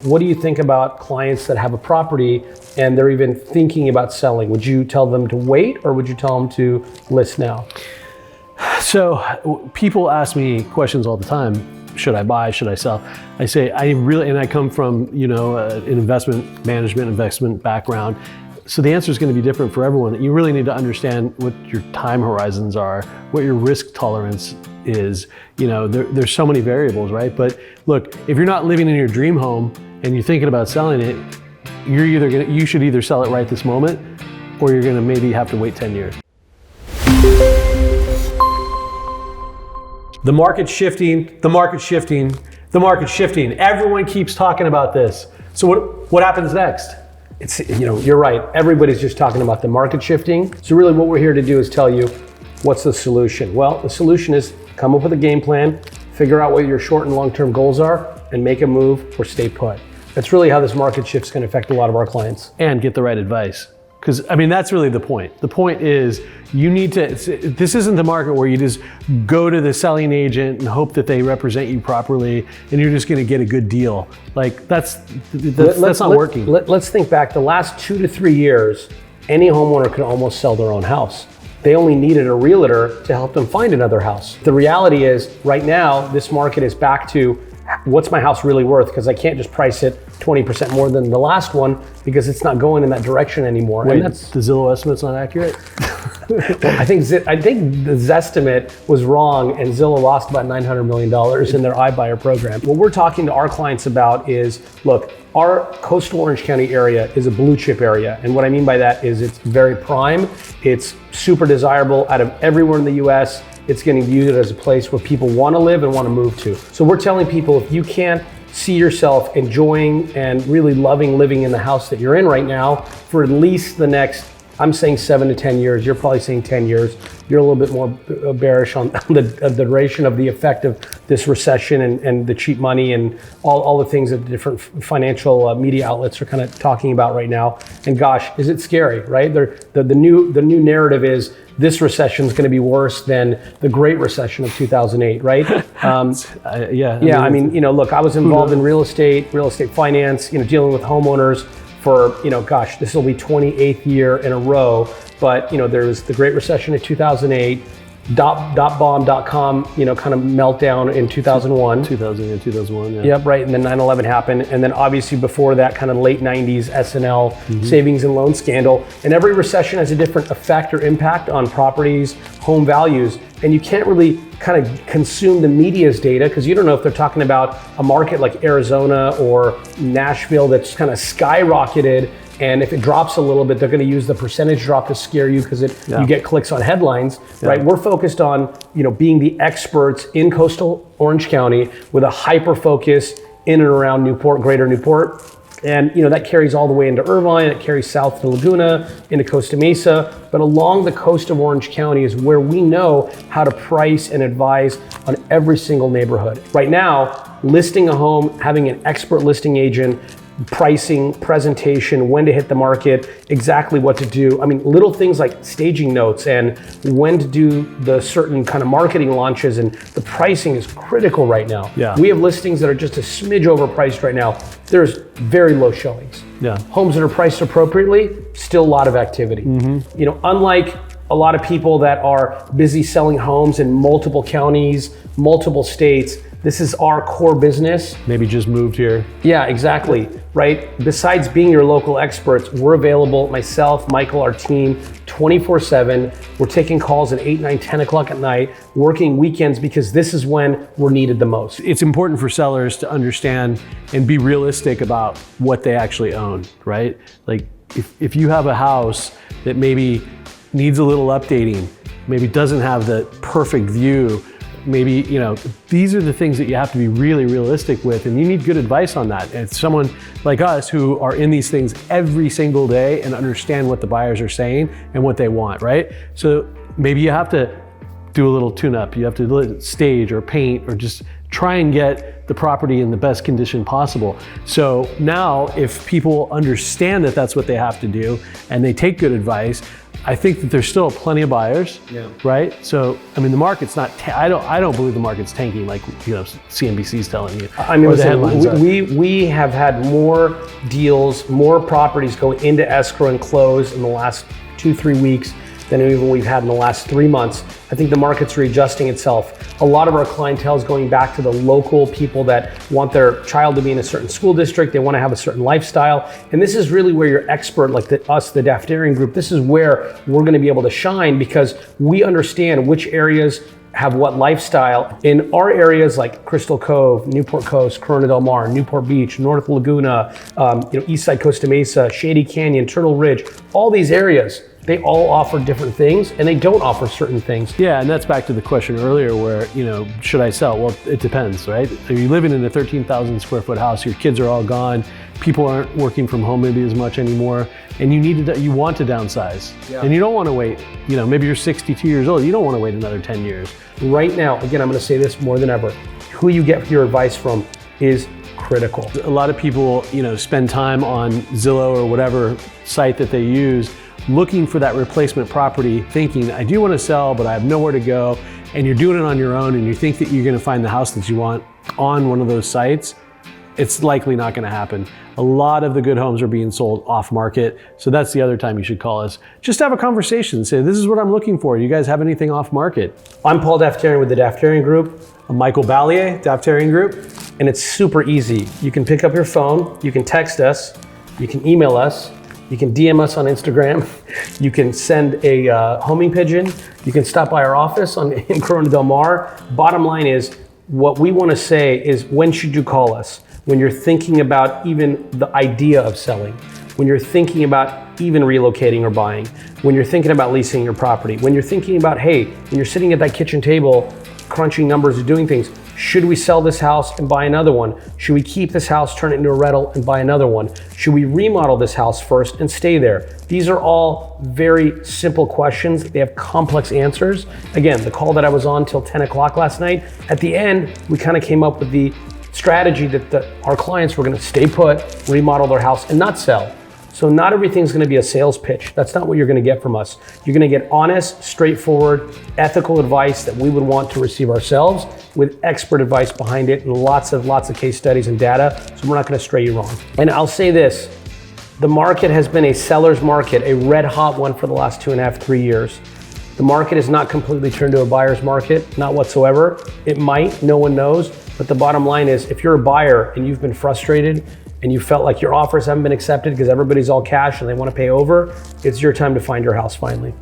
What do you think about clients that have a property and they're even thinking about selling? Would you tell them to wait or would you tell them to list now? So people ask me questions all the time. Should I buy? Should I sell? I say, I come from, an investment management, investment background. So the answer is going to be different for everyone. You really need to understand what your time horizons are, what your risk tolerance is. There's so many variables, right? But look, if you're not living in your dream home and you're thinking about selling it, you should either sell it right this moment, or you're going to maybe have to wait 10 years. The market's shifting, the market's shifting, the market's shifting. Everyone keeps talking about this. So what happens next? You're right. Everybody's just talking about the market shifting. So really what we're here to do is tell you what's the solution. Well, the solution is come up with a game plan, figure out what your short and long-term goals are, and make a move or stay put. That's really how this market shift is going to affect a lot of our clients. And get the right advice. Because, that's really the point. The point is this isn't the market where you just go to the selling agent and hope that they represent you properly and you're just going to get a good deal. That's not working. Let's think back. The last 2 to 3 years, any homeowner could almost sell their own house. They only needed a realtor to help them find another house. The reality is right now, this market is back to what's my house really worth? Because I can't just price it 20% more than the last one because it's not going in that direction anymore. Wait, and the Zillow estimate's not accurate? Well, I think the Zestimate was wrong and Zillow lost about $900 million in their iBuyer program. What we're talking to our clients about is, look, our coastal Orange County area is a blue chip area. And what I mean by that is it's very prime. It's super desirable out of everywhere in the US. It's getting viewed as a place where people want to live and want to move to. So we're telling people, if you can't see yourself enjoying and really loving living in the house that you're in right now for at least the next, I'm saying 7 to 10 years, you're probably saying 10 years. You're a little bit more bearish on the duration of the effect of this recession and the cheap money and all the things that different financial media outlets are kind of talking about right now. And gosh, is it scary, right? The new narrative is this recession is going to be worse than the Great Recession of 2008, right? Look, I was involved in real estate finance, dealing with homeowners for, this will be 28th year in a row. But, there was the Great Recession of 2008, .bomb.com, kind of meltdown in 2001. 2001, yeah. Yep, right, and then 9/11 happened. And then obviously before that, kind of late 90s S&L savings and loan scandal. And every recession has a different effect or impact on properties, home values. And you can't really kind of consume the media's data because you don't know if they're talking about a market like Arizona or Nashville that's kind of skyrocketed. And if it drops a little bit, they're going to use the percentage drop to scare you because you get clicks on headlines, right? We're focused on, being the experts in coastal Orange County with a hyper focus in and around Newport, Greater Newport. And that carries all the way into Irvine, it carries south to Laguna, into Costa Mesa. But along the coast of Orange County is where we know how to price and advise on every single neighborhood. Right now, listing a home, having an expert listing agent, pricing, presentation, when to hit the market, exactly what to do. Little things like staging notes and when to do the certain kind of marketing launches, and the pricing is critical right now. Yeah. We have listings that are just a smidge overpriced right now. There's very low showings. Yeah. Homes that are priced appropriately, still a lot of activity. Unlike a lot of people that are busy selling homes in multiple counties, multiple states, this is our core business. Maybe just moved here. Yeah, exactly, right? Besides being your local experts, we're available, myself, Michael, our team, 24/7. We're taking calls at 8, 9, 10 o'clock at night, working weekends because this is when we're needed the most. It's important for sellers to understand and be realistic about what they actually own, right? Like if you have a house that maybe needs a little updating, maybe doesn't have the perfect view, maybe, these are the things that you have to be really realistic with, and you need good advice on that. And someone like us who are in these things every single day and understand what the buyers are saying and what they want, right? So maybe you have to do a little tune-up. You have to stage or paint or just try and get the property in the best condition possible. So now if people understand that that's what they have to do and they take good advice, I think that there's still plenty of buyers, right? So, I mean, the market's not, I don't believe the market's tanking like, CNBC's telling you. I mean, or the headlines are. we have had more deals, more properties go into escrow and close in the last 2-3 weeks than even we've had in the last 3 months. I think the market's readjusting itself. A lot of our clientele is going back to the local people that want their child to be in a certain school district. They want to have a certain lifestyle. And this is really where your expert, like us, the Daftarian Group, this is where we're going to be able to shine because we understand which areas have what lifestyle. In our areas like Crystal Cove, Newport Coast, Corona del Mar, Newport Beach, North Laguna, East Side Costa Mesa, Shady Canyon, Turtle Ridge, all these areas, they all offer different things and they don't offer certain things. Yeah, and that's back to the question earlier where, should I sell? Well, it depends, right? Are you living in a 13,000 square foot house, your kids are all gone, people aren't working from home maybe as much anymore, and you want to downsize. Yeah. And you don't want to wait, maybe you're 62 years old, you don't want to wait another 10 years. Right now, again, I'm going to say this more than ever, who you get your advice from is critical. A lot of people, spend time on Zillow or whatever site that they use looking for that replacement property, thinking, I do want to sell, but I have nowhere to go. And you're doing it on your own and you think that you're going to find the house that you want on one of those sites. It's likely not going to happen. A lot of the good homes are being sold off market. So that's the other time you should call us. Just have a conversation. Say, this is what I'm looking for. You guys have anything off market? I'm Paul Daftarian with the Daftarian Group. I'm Michael Ballier, Daftarian Group. And it's super easy. You can pick up your phone, you can text us, you can email us, you can DM us on Instagram, you can send a homing pigeon, you can stop by our office in Corona del Mar. Bottom line is, what we want to say is, when should you call us? When you're thinking about even the idea of selling, when you're thinking about even relocating or buying, when you're thinking about leasing your property, when you're thinking about, hey, when you're sitting at that kitchen table, crunching numbers or doing things, should we sell this house and buy another one? Should we keep this house, turn it into a rental and buy another one? Should we remodel this house first and stay there? These are all very simple questions. They have complex answers. Again, the call that I was on till 10 o'clock last night, at the end, we kind of came up with the strategy that our clients were going to stay put, remodel their house and not sell. So not everything's going to be a sales pitch. That's not what you're going to get from us. You're going to get honest, straightforward, ethical advice that we would want to receive ourselves with expert advice behind it and lots of case studies and data. So we're not going to stray you wrong. And I'll say this, the market has been a seller's market, a red hot one for the last 2.5, 3 years. The market has not completely turned to a buyer's market, not whatsoever. It might, no one knows. But the bottom line is, if you're a buyer and you've been frustrated and you felt like your offers haven't been accepted because everybody's all cash and they want to pay over, it's your time to find your house finally.